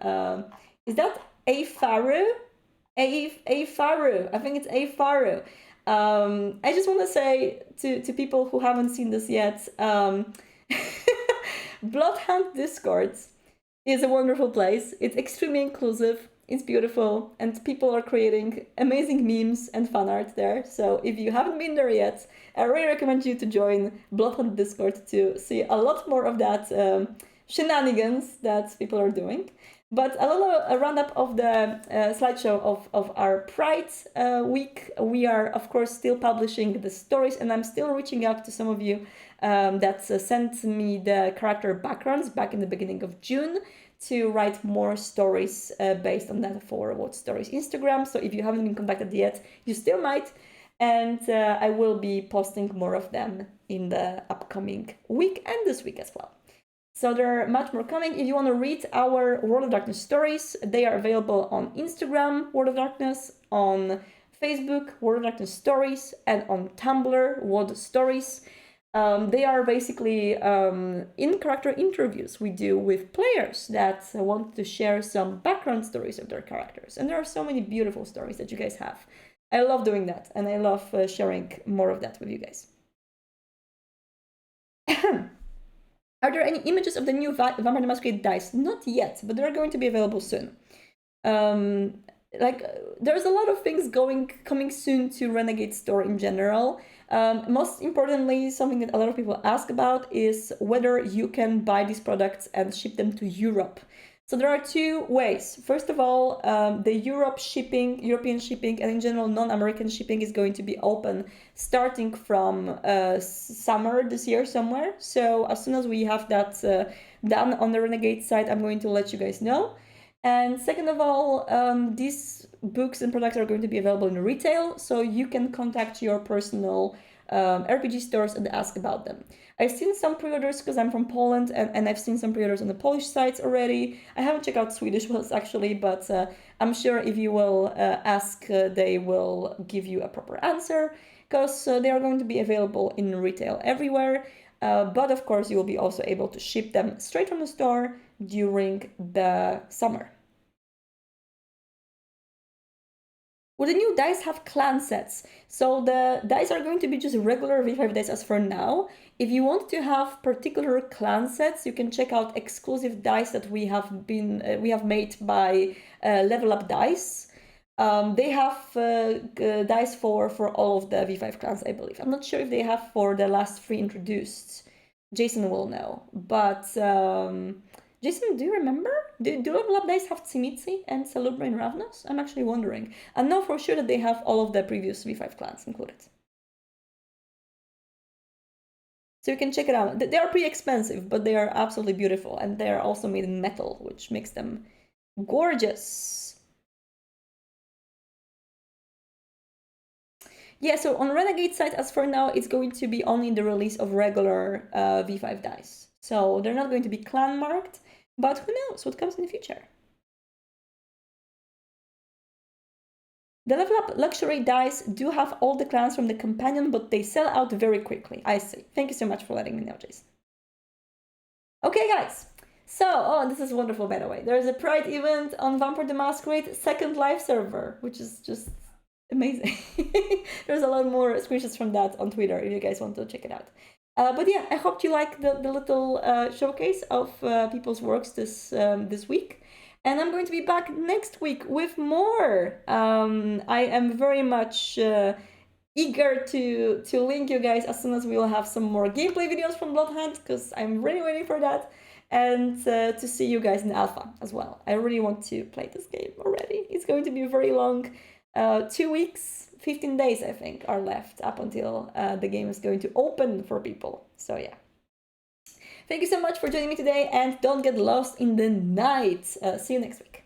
[SPEAKER 1] Is that Afaru? Afaru. I think it's Afaru. I just want to say to people who haven't seen this yet, Bloodhunt Discord is a wonderful place. It's extremely inclusive, it's beautiful, and people are creating amazing memes and fan art there. So if you haven't been there yet, I really recommend you to join Bloodhunt Discord to see a lot more of that shenanigans that people are doing. But a roundup of the slideshow of our Pride week. We are, of course, still publishing the stories, and I'm still reaching out to some of you that sent me the character backgrounds back in the beginning of June to write more stories based on that for What Stories Instagram. So if you haven't been contacted yet, you still might. And I will be posting more of them in the upcoming week and this week as well. So there are much more coming. If you want to read our World of Darkness stories, they are available on Instagram, World of Darkness, on Facebook, World of Darkness Stories, and on Tumblr, World Stories. They are basically in-character interviews we do with players that want to share some background stories of their characters. And there are so many beautiful stories that you guys have. I love doing that, and I love sharing more of that with you guys. Are there any images of the new Vampire the Masquerade dice? Not yet, but they're going to be available soon. Like there's a lot of things coming soon to Renegade Store in general. Most importantly, something that a lot of people ask about is whether you can buy these products and ship them to Europe. So there are two ways. First of all, the European shipping, and in general non-American shipping is going to be open starting from summer this year somewhere. So as soon as we have that done on the Renegade site, I'm going to let you guys know. And second of all, these books and products are going to be available in retail, so you can contact your personal RPG stores and ask about them. I've seen some pre-orders because I'm from Poland, and I've seen some pre-orders on the Polish sites already. I haven't checked out Swedish ones actually, but I'm sure if you will ask, they will give you a proper answer, because they are going to be available in retail everywhere. But of course, you will be also able to ship them straight from the store during the summer. Will the new dice have clan sets? So the dice are going to be just regular V5 dice as for now. If you want to have particular clan sets, you can check out exclusive dice that we have made by Level Up Dice. They have dice for all of the V5 clans, I believe. I'm not sure if they have for the last 3 introduced. Jason will know. But Jason, do you remember? Do Level Up Dice have Tsimitsi and Salubra and Ravnos? I'm actually wondering. I know for sure that they have all of the previous V5 clans included. So you can check it out. They are pretty expensive, but they are absolutely beautiful. And they are also made in metal, which makes them gorgeous. Yeah, so on Renegade site, as for now, it's going to be only the release of regular V5 dice. So they're not going to be clan marked, but who knows what comes in the future. The Level Up Luxury dice do have all the clans from the companion, but they sell out very quickly. I see. Thank you so much for letting me know, Jason. Okay, guys. So, this is wonderful, by the way. There's a Pride event on Vampire the Masquerade Second Life server, which is just amazing. There's a lot more screenshots from that on Twitter if you guys want to check it out. But yeah, I hope you like the little showcase of people's works this week. And I'm going to be back next week with more. I am very much eager to link you guys as soon as we will have some more gameplay videos from Bloodhunt, because I'm really waiting for that. And to see you guys in Alpha as well. I really want to play this game already. It's going to be very long. 2 weeks, 15 days, I think, are left up until the game is going to open for people. So yeah. Thank you so much for joining me today, and don't get lost in the night. See you next week.